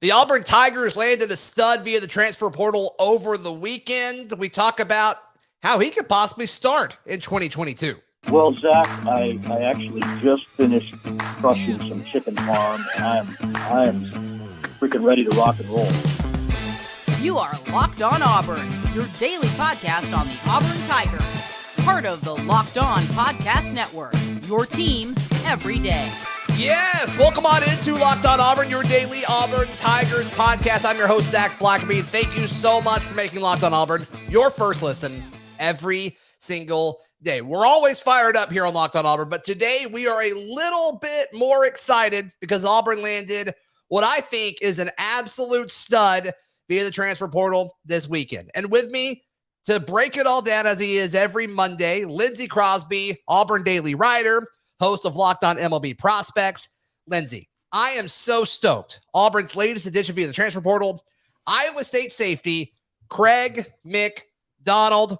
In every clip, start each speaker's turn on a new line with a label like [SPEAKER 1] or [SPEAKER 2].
[SPEAKER 1] The Auburn Tigers landed a stud via the transfer portal over the weekend. We talk about how he could possibly start in 2022.
[SPEAKER 2] Well, Zach, I actually just finished crushing some chicken farm, and I am freaking ready to rock and roll.
[SPEAKER 3] You are Locked On Auburn, your daily podcast on the Auburn Tiger, part of the Locked On Podcast Network, your team every day.
[SPEAKER 1] Yes, welcome on into Locked On Auburn, your daily Auburn Tigers podcast. I'm your host, Zac Blackerby. Thank you so much for making Locked On Auburn your first listen every single day. We're always fired up here on Locked On Auburn, but today we are a little bit more excited because Auburn landed what I think is an absolute stud via the transfer portal this weekend. And with me to break it all down as he is every Monday, Lindsay Crosby, Auburn Daily writer, host of Locked On MLB Prospects. Lindsay, I am so stoked. Auburn's latest addition via the transfer portal, Iowa State safety, Craig McDonald.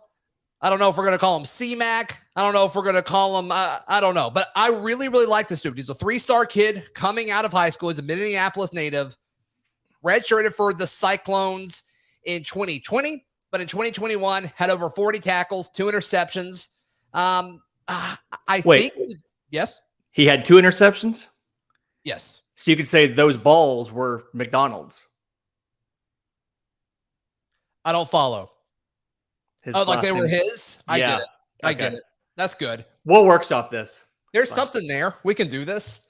[SPEAKER 1] I don't know if we're going to call him C-Mac. I don't know if we're going to call him, I don't know. But I really, really like this dude. He's a three-star kid coming out of high school. He's a Minneapolis native, redshirted for the Cyclones in 2020. But in 2021, had over 40 tackles, 2 interceptions. Think... Yes?
[SPEAKER 4] He had 2 interceptions?
[SPEAKER 1] Yes.
[SPEAKER 4] So you could say those balls were McDonald's.
[SPEAKER 1] I don't follow. Like they were his? I get it. I get it. That's good.
[SPEAKER 4] We'll workshop this.
[SPEAKER 1] There's something there. We can do this.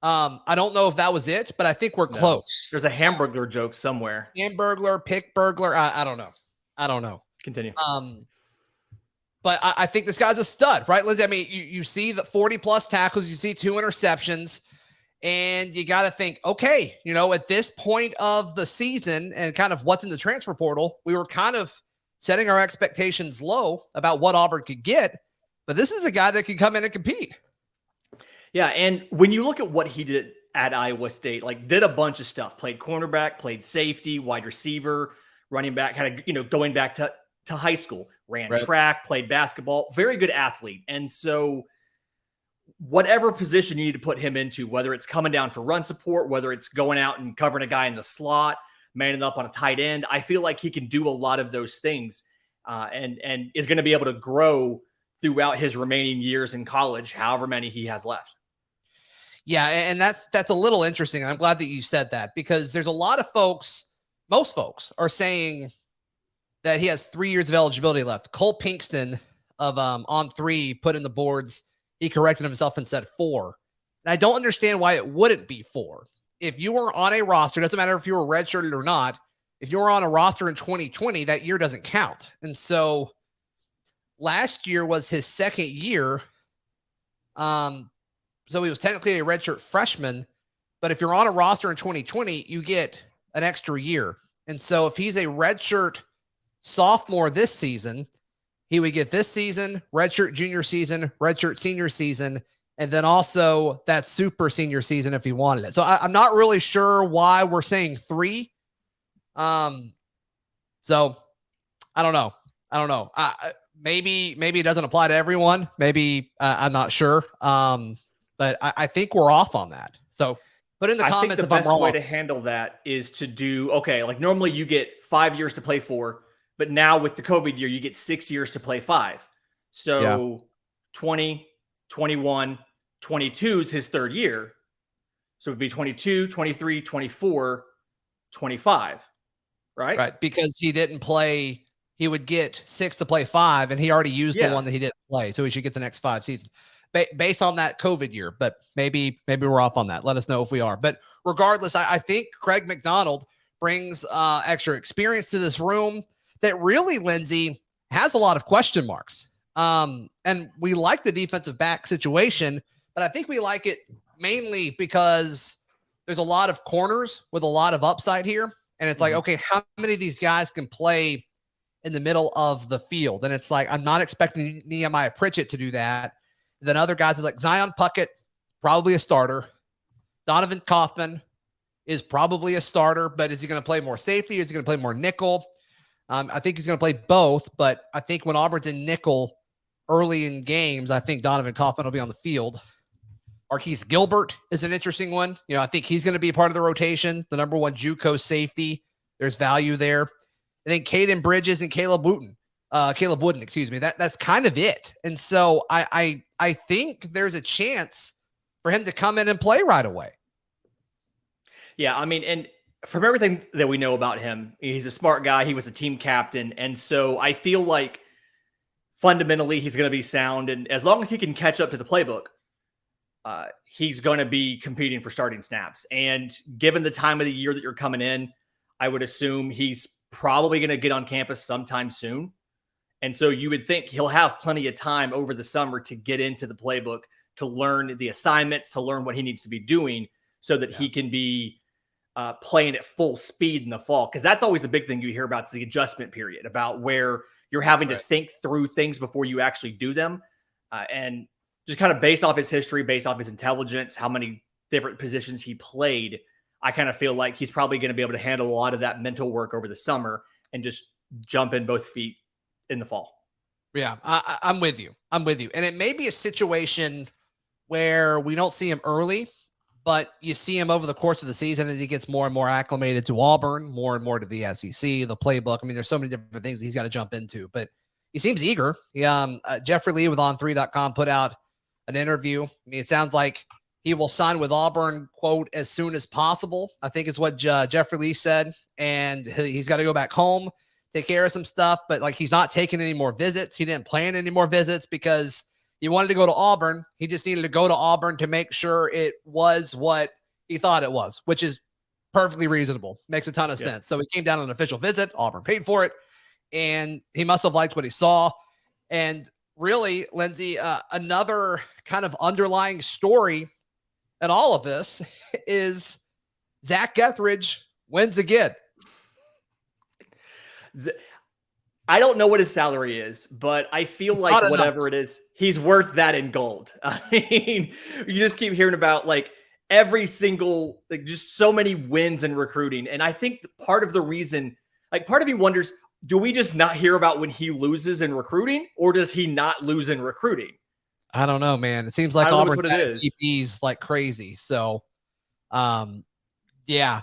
[SPEAKER 1] I don't know if that was it, but I think we're close.
[SPEAKER 4] There's a hamburger joke somewhere.
[SPEAKER 1] Hamburglar, pick burglar. I don't know.
[SPEAKER 4] Continue.
[SPEAKER 1] But I think this guy's a stud, right, Lindsay? I mean, you see the 40-plus tackles, you see 2 interceptions, and you got to think, okay, at this point of the season and kind of what's in the transfer portal, we were kind of setting our expectations low about what Auburn could get, but this is a guy that can come in and compete.
[SPEAKER 4] Yeah, and when you look at what he did at Iowa State, did a bunch of stuff, played cornerback, played safety, wide receiver, running back, kind of, going back to high school, ran track, played basketball, very good athlete. And so whatever position you need to put him into, whether it's coming down for run support, whether it's going out and covering a guy in the slot, manning up on a tight end, I feel like he can do a lot of those things and is going to be able to grow throughout his remaining years in college, however many he has left.
[SPEAKER 1] Yeah, and that's a little interesting. And I'm glad that you said that because there's a lot of folks, most folks are saying that he has 3 years of eligibility left. Cole Pinkston of On 3 put in the boards. He corrected himself and said 4. And I don't understand why it wouldn't be 4. If you were on a roster, doesn't matter if you were redshirted or not, if you were on a roster in 2020, that year doesn't count. And so last year was his second year. So he was technically a redshirt freshman. But if you're on a roster in 2020, you get an extra year. And so if he's a redshirt sophomore this season, he would get this season, redshirt junior season, redshirt senior season, and then also that super senior season if he wanted it. So I'm not really sure why we're saying 3. So I don't know. Maybe it doesn't apply to everyone. Maybe I'm not sure. But I think we're off on that. So put in the comments if I'm wrong.
[SPEAKER 4] The best way to handle that is to do, normally you get 5 years to play 4. But now with the COVID year, you get 6 years to play 5. So 20, 21, 22 is his third year. So it would be 22, 23, 24, 25, right?
[SPEAKER 1] Right, because he didn't play. He would get 6 to play 5, and he already used the one that he didn't play. So he should get the next 5 seasons based on that COVID year. But maybe we're off on that. Let us know if we are. But regardless, I think Craig McDonald brings extra experience to this room that really, Lindsay, has a lot of question marks. And we like the defensive back situation, but I think we like it mainly because there's a lot of corners with a lot of upside here. And it's like, okay, how many of these guys can play in the middle of the field? And it's like, I'm not expecting Nehemiah Pritchett to do that. Then other guys is like Zion Puckett, probably a starter. Donovan Kaufman is probably a starter, but is he going to play more safety? Is he going to play more nickel? I think he's going to play both, but I think when Auburn's in nickel early in games, I think Donovan Kaufman will be on the field. Marquise Gilbert is an interesting one. I think he's going to be part of the rotation. The number one JUCO safety. There's value there. And then Caden Bridges and Caleb Wooden, excuse me. That's kind of it. And so I think there's a chance for him to come in and play right away.
[SPEAKER 4] Yeah, I mean, and from everything that we know about him, he's a smart guy. He was a team captain. And so I feel like fundamentally he's going to be sound. And as long as he can catch up to the playbook, he's going to be competing for starting snaps. And given the time of the year that you're coming in, I would assume he's probably going to get on campus sometime soon. And so you would think he'll have plenty of time over the summer to get into the playbook, to learn the assignments, to learn what he needs to be doing so that he can be playing at full speed in the fall. Because that's always the big thing you hear about, is the adjustment period, about where you're having to think through things before you actually do them. And just kind of based off his history, based off his intelligence, how many different positions he played, I kind of feel like he's probably going to be able to handle a lot of that mental work over the summer and just jump in both feet in the fall.
[SPEAKER 1] Yeah, I'm with you. And it may be a situation where we don't see him early, but you see him over the course of the season as he gets more and more acclimated to Auburn, more and more to the SEC, the playbook. I mean, there's so many different things he's got to jump into, but he seems eager. Jeffrey Lee with On3.com put out an interview. I mean, it sounds like he will sign with Auburn, quote, as soon as possible, I think is what Jeffrey Lee said. And he's got to go back home, take care of some stuff, but like, he's not taking any more visits. He didn't plan any more visits because he wanted to go to Auburn. He just needed to go to Auburn to make sure it was what he thought it was, which is perfectly reasonable. Makes a ton of sense. So he came down on an official visit. Auburn paid for it, and he must have liked what he saw. And really, Lindsay, another kind of underlying story in all of this is Zach Getheridge wins again.
[SPEAKER 4] I don't know what his salary is, but I feel it's like whatever it is, he's worth that in gold. I mean, you just keep hearing about like every single, like just so many wins in recruiting. And I think part of the reason, like part of me wonders, do we just not hear about when he loses in recruiting, or does he not lose in recruiting?
[SPEAKER 1] I don't know, man. It seems like Auburn's had GPs like crazy. So, yeah,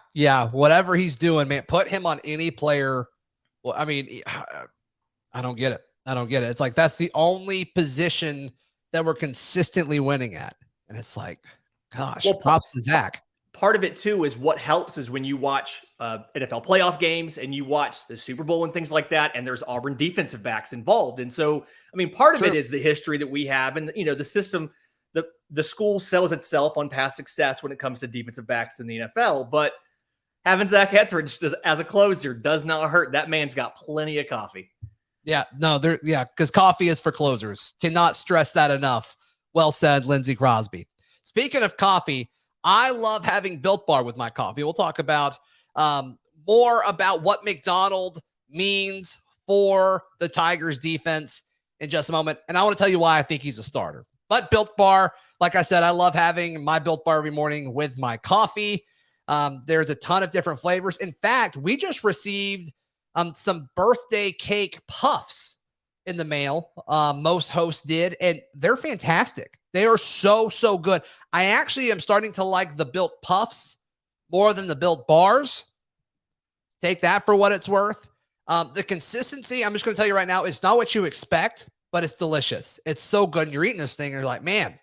[SPEAKER 1] whatever he's doing, man, put him on any player. Well, I mean, I don't get it. It's like, that's the only position that we're consistently winning at. And it's like, gosh, props to Zach.
[SPEAKER 4] Part of it too is what helps is when you watch NFL playoff games and you watch the Super Bowl and things like that, and there's Auburn defensive backs involved. And so, I mean, part of it is the history that we have, and the system, the school sells itself on past success when it comes to defensive backs in the NFL. But having Zach Etheridge as a closer does not hurt. That man's got plenty of coffee.
[SPEAKER 1] Yeah, no, because coffee is for closers. Cannot stress that enough. Well said, Lindsay Crosby. Speaking of coffee, I love having Built Bar with my coffee. We'll talk about more about what McDonald means for the Tigers defense in just a moment. And I want to tell you why I think he's a starter. But Built Bar, like I said, I love having my Built Bar every morning with my coffee. There's a ton of different flavors. In fact, we just received some birthday cake puffs in the mail. Most hosts did, and they're fantastic. They are so good. I actually am starting to like the Built Puffs more than the Built Bars. Take that for what it's worth. The consistency, I'm just going to tell you right now, it's not what you expect, but it's delicious. It's so good. And you're eating this thing and you're like, man,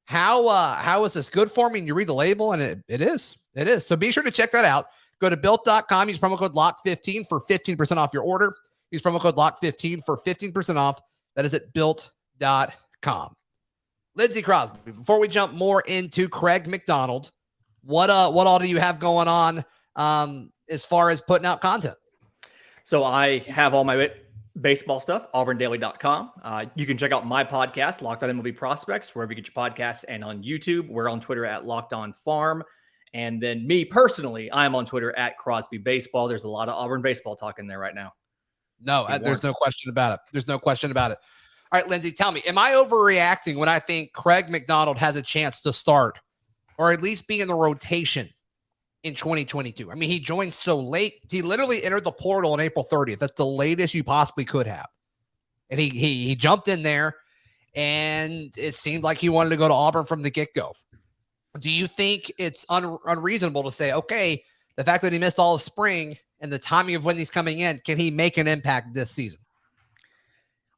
[SPEAKER 1] how is this good for me? And you read the label and it is. It is. So be sure to check that out. Go to built.com. Use promo code LOCK15 for 15% off your order. Use promo code LOCK15 for 15% off. That is at built.com. Lindsay Crosby, before we jump more into Craig McDonald, what all do you have going on as far as putting out content?
[SPEAKER 4] So I have all my baseball stuff, auburndaily.com. You can check out my podcast, Locked On MLB Prospects, wherever you get your podcasts, and on YouTube. We're on Twitter at Locked On Farm. And then me personally, I'm on Twitter at Crosby Baseball. There's a lot of Auburn baseball talk in there right now.
[SPEAKER 1] No, there's no question about it. There's no question about it. All right, Lindsay, tell me, am I overreacting when I think Craig McDonald has a chance to start or at least be in the rotation in 2022? I mean, he joined so late. He literally entered the portal on April 30th. That's the latest you possibly could have. And he jumped in there, and it seemed like he wanted to go to Auburn from the get-go. Do you think it's unreasonable to say, okay, the fact that he missed all of spring and the timing of when he's coming in, can he make an impact this season?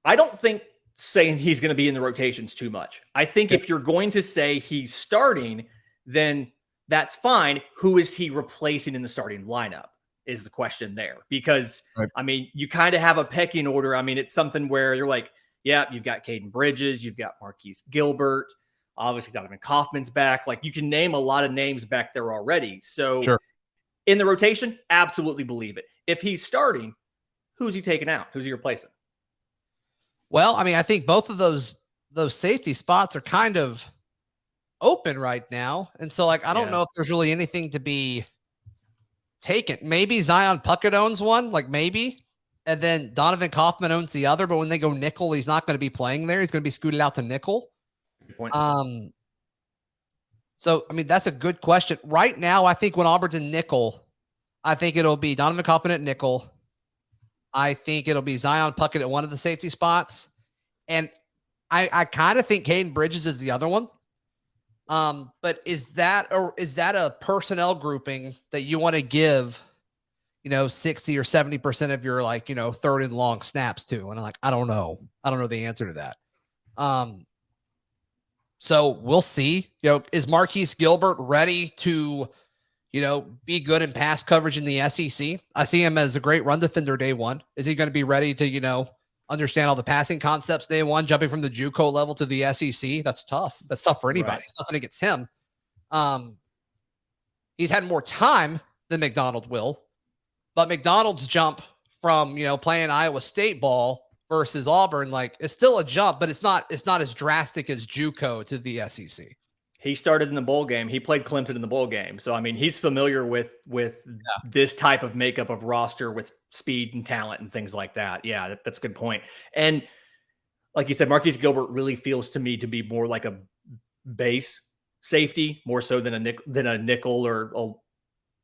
[SPEAKER 4] I don't think saying he's going to be in the rotations too much. I think if you're going to say he's starting, then that's fine. Who is he replacing in the starting lineup is the question there. Because,
[SPEAKER 1] right.
[SPEAKER 4] I mean, you kind of have a pecking order. I mean, it's something where you're like, yeah, you've got Caden Bridges, you've got Marquise Gilbert, obviously Donovan Kaufman's back. Like, you can name a lot of names back there already. So
[SPEAKER 1] sure.
[SPEAKER 4] In the rotation, absolutely believe it. If he's starting, who's he taking out? Who's he replacing?
[SPEAKER 1] Well, I mean, I think both of those safety spots are kind of open right now. And so, like, I don't know if there's really anything to be taken. Maybe Zion Puckett owns one, like maybe. And then Donovan Kaufman owns the other. But when they go nickel, he's not going to be playing there. He's going to be scooted out to nickel.
[SPEAKER 4] Good point.
[SPEAKER 1] So, I mean, that's a good question. Right now, I think when Auburn's in nickel, I think it'll be Donovan Kaufman at nickel. I think it'll be Zion Puckett at one of the safety spots. And I kind of think Caden Bridges is the other one. But is that a personnel grouping that you want to give, 60 or 70% of your, like, third and long snaps to? And I'm like, I don't know the answer to that. So we'll see. Is Marquise Gilbert ready to, be good in pass coverage in the SEC? I see him as a great run defender day one. Is he going to be ready to, understand all the passing concepts day one, jumping from the JUCO level to the SEC? That's tough. That's tough for anybody. Right. It's nothing against him. He's had more time than McDonald will, but McDonald's jump from, playing Iowa State ball versus Auburn, like, it's still a jump, but it's not as drastic as JUCO to the SEC.
[SPEAKER 4] He started in the bowl game. He played Clemson in the bowl game. So, I mean, he's familiar with this type of makeup of roster with speed and talent and things like that. Yeah, that's a good point. And like you said, Marquise Gilbert really feels to me to be more like a base safety, more so than a nickel or a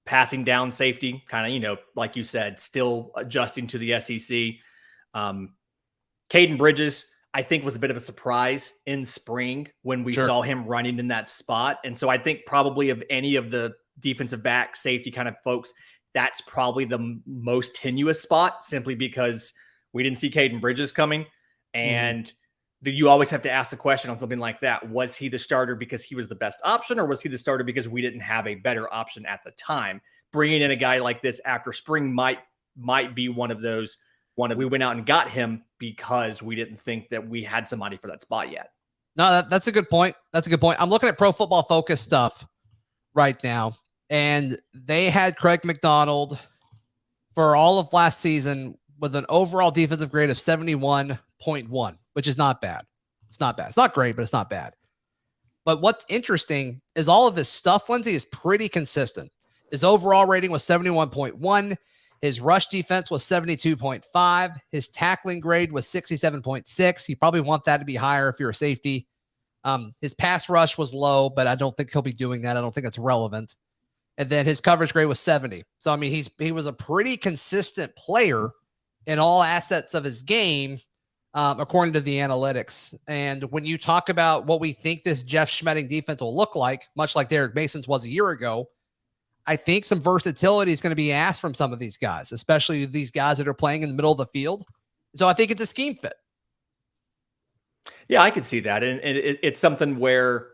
[SPEAKER 4] passing down safety, kind of, like you said, still adjusting to the SEC. Caden Bridges, I think, was a bit of a surprise in spring when we saw him running in that spot. And so I think probably of any of the defensive back safety kind of folks, that's probably the most tenuous spot, simply because we didn't see Caden Bridges coming. And you always have to ask the question on something like that. Was he the starter because he was the best option, or was he the starter because we didn't have a better option at the time? Bringing in a guy like this after spring might be one of those. We went out and got him because we didn't think that we had somebody for that spot yet.
[SPEAKER 1] No, that's a good point. I'm looking at Pro Football Focus stuff right now, and they had Craig McDonald for all of last season with an overall defensive grade of 71.1, which is not bad. It's not bad. It's not great, but it's not bad. But what's interesting is all of his stuff, Lindsay, is pretty consistent. His overall rating was 71.1. His rush defense was 72.5. His tackling grade was 67.6. You probably want that to be higher if you're a safety. His pass rush was low, but I don't think he'll be doing that. I don't think that's relevant. And then his coverage grade was 70. So, I mean, he was a pretty consistent player in all assets of his game, according to the analytics. And when you talk about what we think this Jeff Schmedding defense will look like, much like Derek Mason's was a year ago, I think some versatility is going to be asked from some of these guys, especially these guys that are playing in the middle of the field. So I think it's a scheme fit.
[SPEAKER 4] Yeah, I could see that. And it's something where,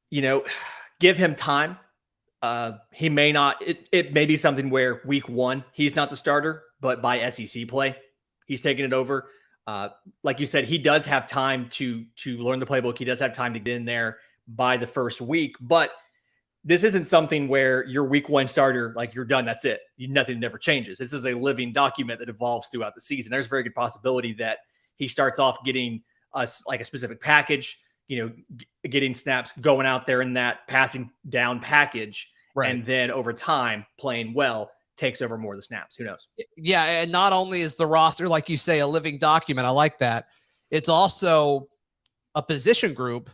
[SPEAKER 4] give him time. He may not, it may be something where week one, he's not the starter, but by SEC play, he's taking it over. Like you said, he does have time to learn the playbook. He does have time to get in there by the first week, but this isn't something where your week one starter, like, you're done. That's it. Nothing never changes. This is a living document that evolves throughout the season. There's a very good possibility that he starts off getting a specific package, getting snaps, going out there in that passing down package. Right. And then over time, playing well, takes over more of the snaps. Who knows?
[SPEAKER 1] Yeah. And not only is the roster, like you say, a living document, I like that, it's also a position group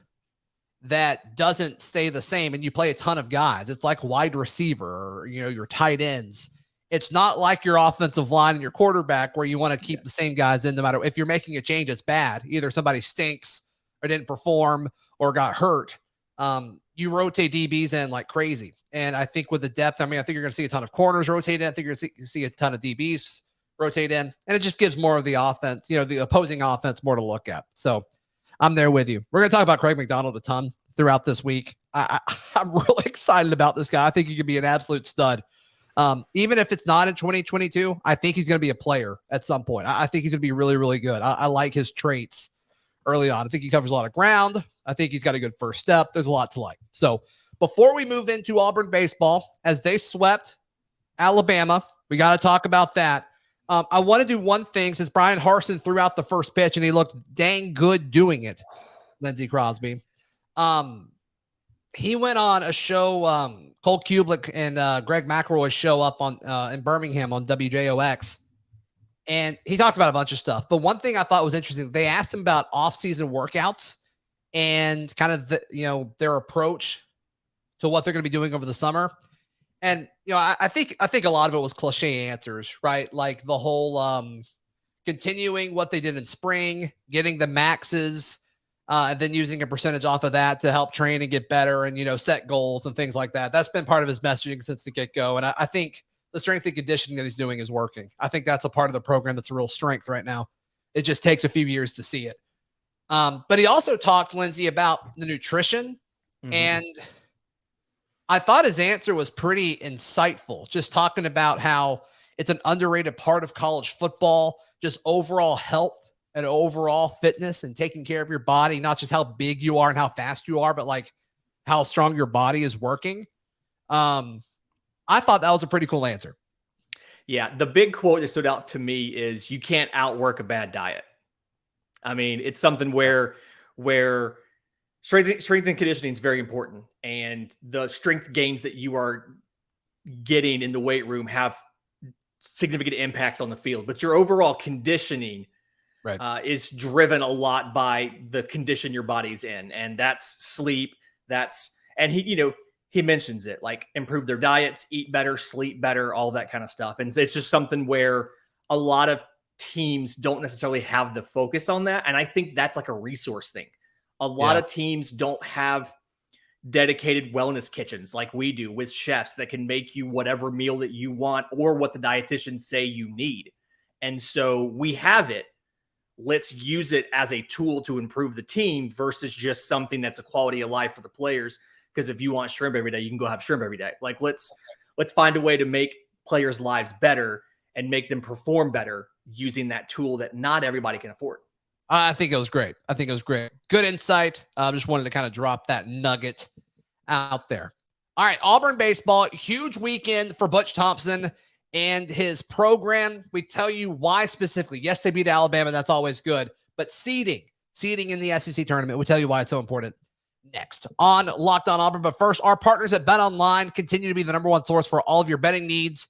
[SPEAKER 1] that doesn't stay the same, and you play a ton of guys. It's like wide receiver or, your tight ends. It's not like your offensive line and your quarterback where you want to keep the same guys in no matter if you're making a change. It's bad. Either somebody stinks or didn't perform or got hurt. you rotate DBs in like crazy. And I think with the depth, I think you're going to see a ton of corners rotate in. I think you're going to see a ton of DBs rotate in. And it just gives more of the offense, the opposing offense, more to look at. So I'm there with you. We're going to talk about Craig McDonald a ton throughout this week. I'm really excited about this guy. I think he could be an absolute stud. Even if it's not in 2022, I think he's going to be a player at some point. I think he's going to be really, really good. I like his traits early on. I think he covers a lot of ground. I think he's got a good first step. There's a lot to like. So before we move into Auburn baseball, as they swept Alabama, we got to talk about that. I want to do one thing since Bryan Harsin threw out the first pitch and he looked dang good doing it. Lindsay Crosby. He went on a show, Cole Kubelik and Greg McElroy's show up on in Birmingham on WJOX. And he talked about a bunch of stuff. But one thing I thought was interesting, they asked him about off-season workouts and kind of their approach to what they're going to be doing over the summer. And, I think a lot of it was cliche answers, right? Like the whole continuing what they did in spring, getting the maxes, and then using a percentage off of that to help train and get better and, set goals and things like that. That's been part of his messaging since the get-go. And I think the strength and conditioning that he's doing is working. I think that's a part of the program that's a real strength right now. It just takes a few years to see it. But he also talked, Lindsay, about the nutrition. And I thought his answer was pretty insightful, just talking about how it's an underrated part of college football, just overall health and overall fitness and taking care of your body, not just how big you are and how fast you are, but like how strong your body is working. I thought that was a pretty cool answer.
[SPEAKER 4] Yeah. The big quote that stood out to me is you can't outwork a bad diet. It's something where strength and conditioning is very important. And the strength gains that you are getting in the weight room have significant impacts on the field, but your overall conditioning is driven a lot by the condition your body's in. And that's sleep. And he mentions it, like improve their diets, eat better, sleep better, all that kind of stuff. And it's just something where a lot of teams don't necessarily have the focus on that. And I think that's like a resource thing. A lot of teams don't have dedicated wellness kitchens like we do with chefs that can make you whatever meal that you want or what the dietitians say you need. And so we have it. Let's use it as a tool to improve the team versus just something that's a quality of life for the players. Because if you want shrimp every day, you can go have shrimp every day. Like let's find a way to make players' lives better and make them perform better using that tool that not everybody can afford.
[SPEAKER 1] I think it was great. Good insight. Just wanted to kind of drop that nugget out there. All right, Auburn baseball, huge weekend for Butch Thompson and his program. We tell you why specifically. Yes, they beat Alabama. That's always good. But seeding in the SEC tournament, we tell you why it's so important next on Locked On Auburn. But first, our partners at BetOnline continue to be the number one source for all of your betting needs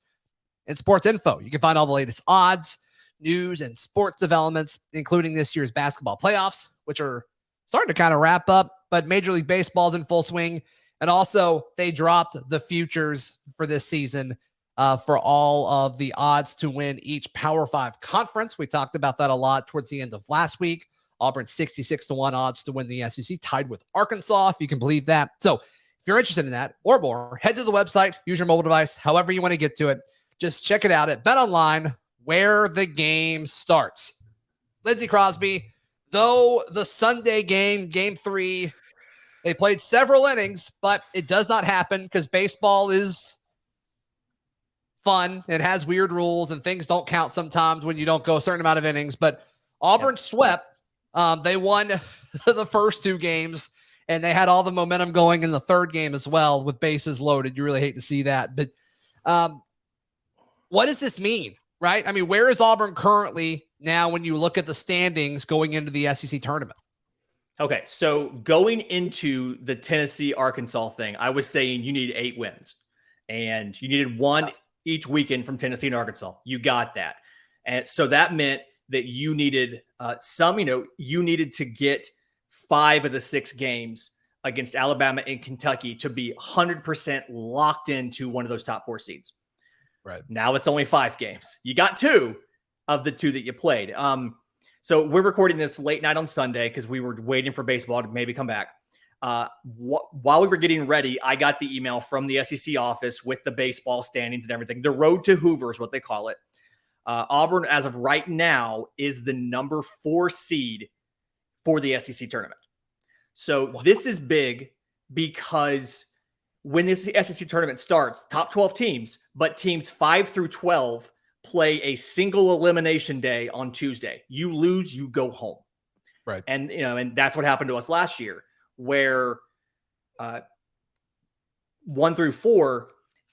[SPEAKER 1] and sports info. You can find all the latest odds, news, and sports developments, including this year's basketball playoffs, which are starting to kind of wrap up, but Major League Baseball is in full swing. And also, they dropped the futures for this season for all of the odds to win each Power 5 conference. We talked about that a lot towards the end of last week. Auburn 66-1 odds to win the SEC, tied with Arkansas, if you can believe that. So if you're interested in that or more, head to the website, use your mobile device, however you want to get to it. Just check it out at BetOnline, where the game starts. Lindsay Crosby, though the Sunday game, game 3, they played several innings, but it does not happen because baseball is fun. It has weird rules and things don't count sometimes when you don't go a certain amount of innings. But Auburn swept. They won the first 2 games, and they had all the momentum going in the third game as well with bases loaded. You really hate to see that. But what does this mean, right? Where is Auburn currently now when you look at the standings going into the SEC tournament?
[SPEAKER 4] Okay, so going into the Tennessee-Arkansas thing, I was saying you need 8 wins, and you needed 1 each weekend from Tennessee and Arkansas. You got that. And so that meant that you needed you needed to get 5 of the 6 games against Alabama and Kentucky to be 100% locked into one of those top 4 seeds.
[SPEAKER 1] Right.
[SPEAKER 4] Now it's only 5 games. You got 2 of the 2 that you played. So we're recording this late night on Sunday because we were waiting for baseball to maybe come back. while we were getting ready, I got the email from the SEC office with the baseball standings and everything. The road to Hoover is what they call it. Auburn, as of right now, is the number 4 seed for the SEC tournament. So this is big because when this SEC tournament starts, top 12 teams, but teams 5 through 12 play a single elimination day on Tuesday. You lose, you go home.
[SPEAKER 1] Right.
[SPEAKER 4] And, and that's what happened to us last year, where 1 through 4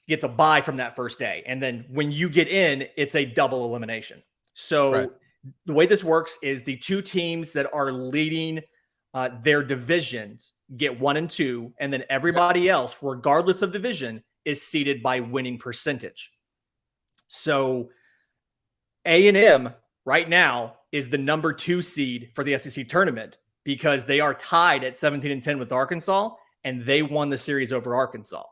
[SPEAKER 4] gets a bye from that first day. And then when you get in, it's a double elimination. So the way this works is the 2 teams that are leading their divisions get 1 and 2, and then everybody else, regardless of division, is seeded by winning percentage. So A&M right now is the number 2 seed for the SEC tournament because they are tied at 17-10 with Arkansas, and they won the series over Arkansas.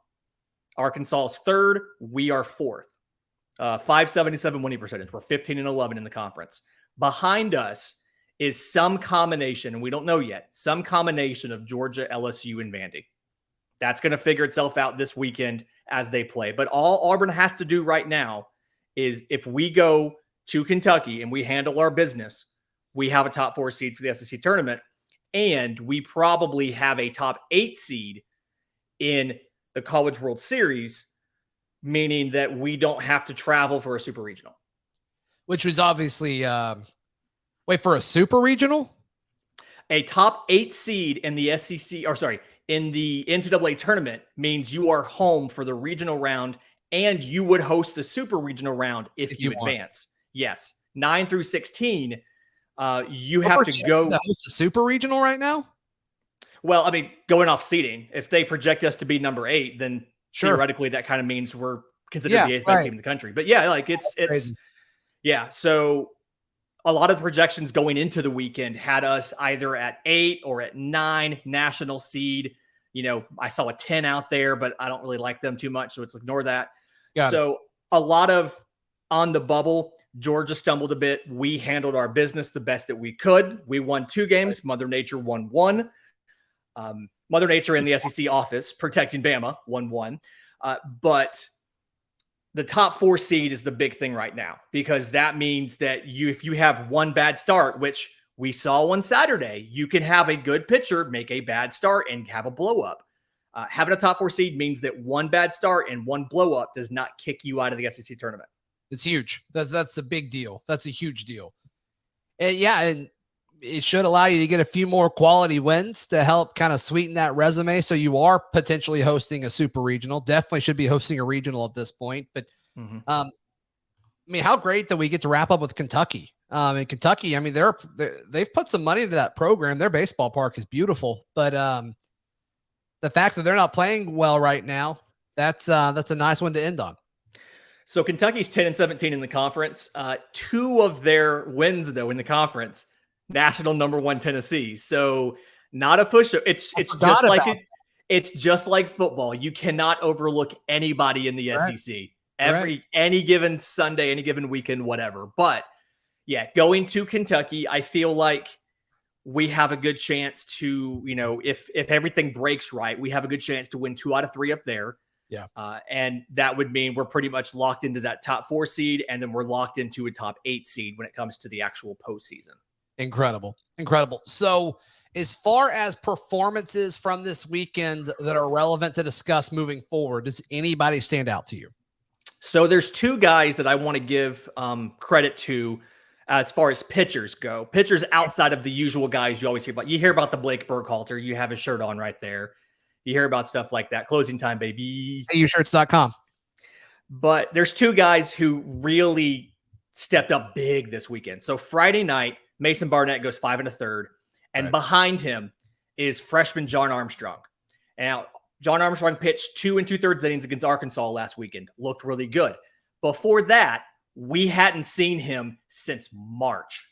[SPEAKER 4] Arkansas is 3rd. We are 4th. 577 winning percentage. We're 15-11 in the conference. Behind us is some combination, and we don't know yet, some combination of Georgia, LSU, and Vandy. That's going to figure itself out this weekend as they play. But all Auburn has to do right now is if we go to Kentucky and we handle our business, we have a top 4 seed for the SEC tournament, and we probably have a top 8 seed in the College World Series, meaning that we don't have to travel for a super regional.
[SPEAKER 1] Which was obviously, for a super regional?
[SPEAKER 4] A top 8 seed in the in the NCAA tournament means you are home for the regional round, and you would host the super regional round if you advance. Yes. 9 through 16, you have to go.
[SPEAKER 1] To host a super regional right now?
[SPEAKER 4] Well, I mean, going off seeding, if they project us to be number 8, then theoretically that kind of means we're considered the 8th best team in the country. But yeah, like it's
[SPEAKER 1] crazy.
[SPEAKER 4] Yeah. So a lot of projections going into the weekend had us either at 8 or at 9 national seed. I saw a 10 out there, but I don't really like them too much, so let's ignore that. So a lot of on the bubble. Georgia stumbled a bit. We handled our business the best that we could. We won 2 games. Mother Nature won 1. Mother Nature in the SEC office protecting Bama won 1. But the top 4 seed is the big thing right now, because that means that if you have one bad start, which we saw on Saturday, you can have a good pitcher make a bad start and have a blow up. Having a top 4 seed means that one bad start and one blow up does not kick you out of the SEC tournament.
[SPEAKER 1] It's huge. That's a big deal. That's a huge deal. And it should allow you to get a few more quality wins to help kind of sweeten that resume. So you are potentially hosting a super regional. Definitely should be hosting a regional at this point. But how great that we get to wrap up with Kentucky. In Kentucky, they've put some money into that program. Their baseball park is beautiful, but the fact that they're not playing well right now, that's a nice one to end on.
[SPEAKER 4] So Kentucky's 10-17 in the conference. 2 of their wins, though, in the conference, national number 1 Tennessee. So not a push. It's just like football. You cannot overlook anybody in the SEC. Any given Sunday, any given weekend, whatever. But yeah, going to Kentucky, I feel like we have a good chance to, if everything breaks right, we have a good chance to win 2 out of 3 up there.
[SPEAKER 1] Yeah.
[SPEAKER 4] And that would mean we're pretty much locked into that top 4 seed, and then we're locked into a top 8 seed when it comes to the actual postseason.
[SPEAKER 1] Incredible. So as far as performances from this weekend that are relevant to discuss moving forward, does anybody stand out to you?
[SPEAKER 4] So there's 2 guys that I want to give credit to as far as pitchers go. Pitchers outside of the usual guys you always hear about. You hear about the Blake Burkhalter. You have his shirt on right there. You hear about stuff like that. Closing time, baby.
[SPEAKER 1] AUshirts.com.
[SPEAKER 4] But there's 2 guys who really stepped up big this weekend. So Friday night, Mason Barnett goes 5 1/3. And behind him is freshman John Armstrong. Now, John Armstrong pitched 2 2/3 innings against Arkansas last weekend. Looked really good. Before that, we hadn't seen him since March.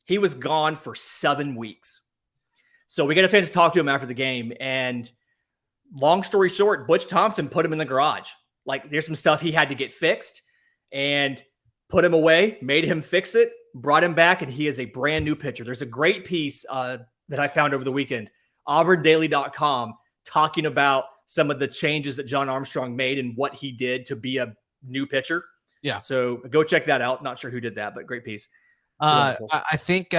[SPEAKER 4] He was gone for 7 weeks. So we got a chance to talk to him after the game. And long story short, Butch Thompson put him in the garage. Like, there's some stuff he had to get fixed, and put him away, made him fix it, brought him back, and he is a brand new pitcher. There's a great piece that I found over the weekend auburndaily.com, talking about some of the changes that John Armstrong made and what he did to be a new pitcher.
[SPEAKER 1] Yeah.
[SPEAKER 4] So go check that out. Not sure who did that, but great piece.
[SPEAKER 1] I think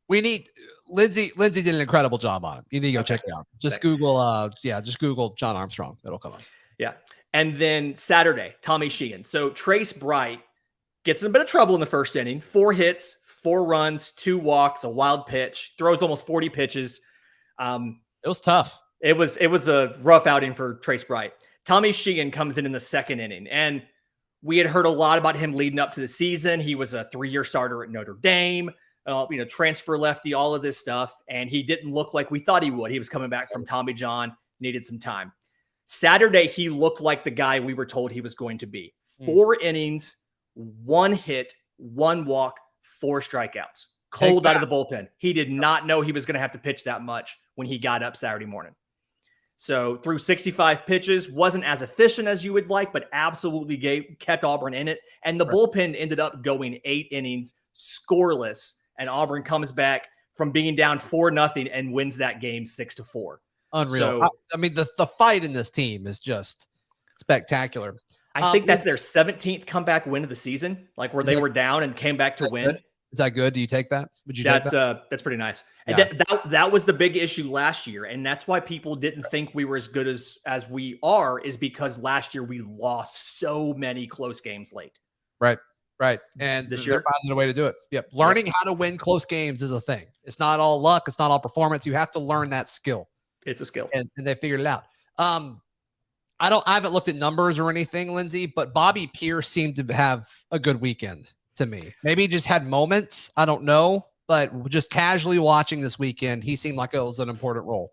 [SPEAKER 1] we need Lindsay did an incredible job on it. You need to go check it out. Just Google John Armstrong. It'll come up.
[SPEAKER 4] Yeah. And then Saturday, Tommy Sheehan. So Trace Bright gets in a bit of trouble in the first inning. 4 hits, 4 runs, 2 walks, a wild pitch, throws almost 40 pitches.
[SPEAKER 1] It was tough.
[SPEAKER 4] It was a rough outing for Trace Bright. Tommy Sheehan comes in the second inning, and we had heard a lot about him leading up to the season. He was a 3-year starter at Notre Dame, transfer lefty, all of this stuff, and he didn't look like we thought he would. He was coming back from Tommy John, needed some time. Saturday, he looked like the guy we were told he was going to be. 4 innings, 1 hit, 1 walk, 4 strikeouts. Cold out of the bullpen. He did not know he was going to have to pitch that much when he got up Saturday morning. So through 65 pitches, wasn't as efficient as you would like, but absolutely kept Auburn in it. And the bullpen ended up going 8 innings, scoreless, and Auburn comes back from being down 4-0 and wins that game 6-4.
[SPEAKER 1] Unreal.
[SPEAKER 4] So,
[SPEAKER 1] I mean, the fight in this team is just spectacucular.
[SPEAKER 4] I think that's their 17th comeback win of the season, like where they were down and came back to win.
[SPEAKER 1] Good? Is that good? Do you take that? Would you take that?
[SPEAKER 4] That's pretty nice.
[SPEAKER 1] Yeah.
[SPEAKER 4] And that was the big issue last year. And that's why people didn't think we were as good as we are, is because last year we lost so many close games late.
[SPEAKER 1] Right. And
[SPEAKER 4] this
[SPEAKER 1] they're
[SPEAKER 4] year,
[SPEAKER 1] finding a way to do it. Yep. Learning how to win close games is a thing. It's not all luck. It's not all performance. You have to learn that skill.
[SPEAKER 4] It's a skill.
[SPEAKER 1] And they figured it out. I haven't looked at numbers or anything, Lindsay, but Bobby Pierce seemed to have a good weekend to me. Maybe he just had moments. I don't know, but just casually watching this weekend, he seemed like it was an important role.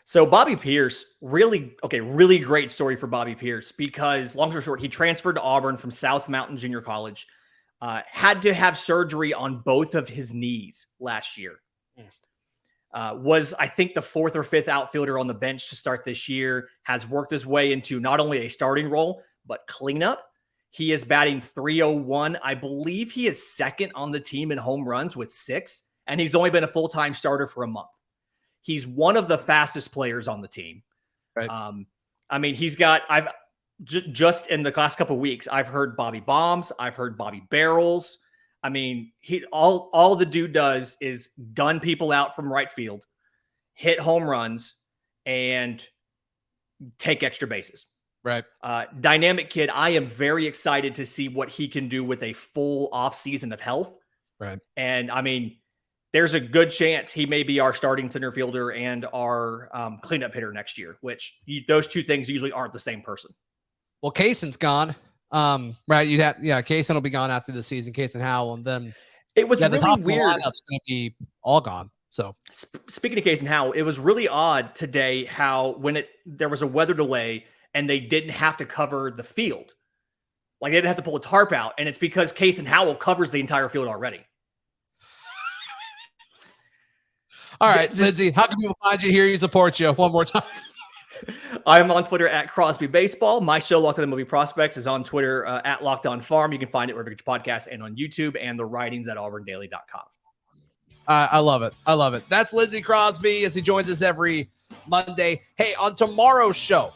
[SPEAKER 4] So Bobby Pierce, really great story for Bobby Pierce, because long story short, he transferred to Auburn from South Mountain Junior College, had to have surgery on both of his knees last year. Was, I think, the 4th or 5th outfielder on the bench to start this year, has worked his way into not only a starting role, but cleanup. He is batting .301. I believe he is 2nd on the team in home runs with 6, and he's only been a full-time starter for a month. He's one of the fastest players on the team.
[SPEAKER 1] Right.
[SPEAKER 4] I mean, he's got, just in the last couple of weeks, I've heard Bobby Bombs. I've heard Bobby Barrels. I mean, all the dude does is gun people out from right field, hit home runs, and take extra bases.
[SPEAKER 1] Right.
[SPEAKER 4] Dynamic kid. I am very excited to see what he can do with a full off season of health.
[SPEAKER 1] Right.
[SPEAKER 4] And I mean, there's a good chance he may be our starting center fielder and our cleanup hitter next year, which those two things usually aren't the same person.
[SPEAKER 1] Well, Kaysen's gone. Right. Kaysen will be gone after the season, Kaysen Howell. And then
[SPEAKER 4] it was really
[SPEAKER 1] the top
[SPEAKER 4] weird.
[SPEAKER 1] Lineup's going to be all gone. So
[SPEAKER 4] speaking of Kaysen Howell, it was really odd today how there was a weather delay and they didn't have to cover the field. Like they didn't have to pull a tarp out. And it's because Kaysen Howell covers the entire field already.
[SPEAKER 1] All right, Lindsay, how can people find you, hear you, support you one more time?
[SPEAKER 4] I'm on Twitter at Crosby Baseball. My show, Locked On Movie Prospects, is on Twitter at Locked On Farm. You can find it wherever you get your podcasts and on YouTube, and the writings at auburndaily.com.
[SPEAKER 1] I love it. That's Lindsay Crosby as he joins us every Monday. Hey, on tomorrow's show,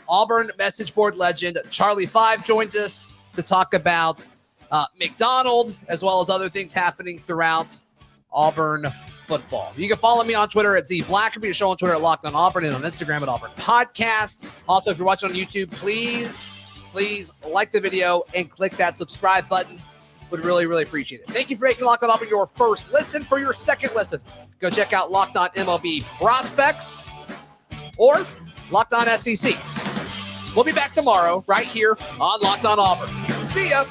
[SPEAKER 1] Auburn message board legend Charlie 5 joins us to talk about McDonald as well as other things happening throughout Auburn football. You can follow me on Twitter at Zac Blackerby, the show on Twitter at Locked On Auburn, and on Instagram at Auburn Podcast. Also, if you're watching on YouTube, please like the video and click that subscribe button. Would really, really appreciate it. Thank you for making Locked On Auburn your first listen. For your second listen, go check out Locked On MLB Prospects or Locked On SEC. We'll be back tomorrow right here on Locked On Auburn. See ya.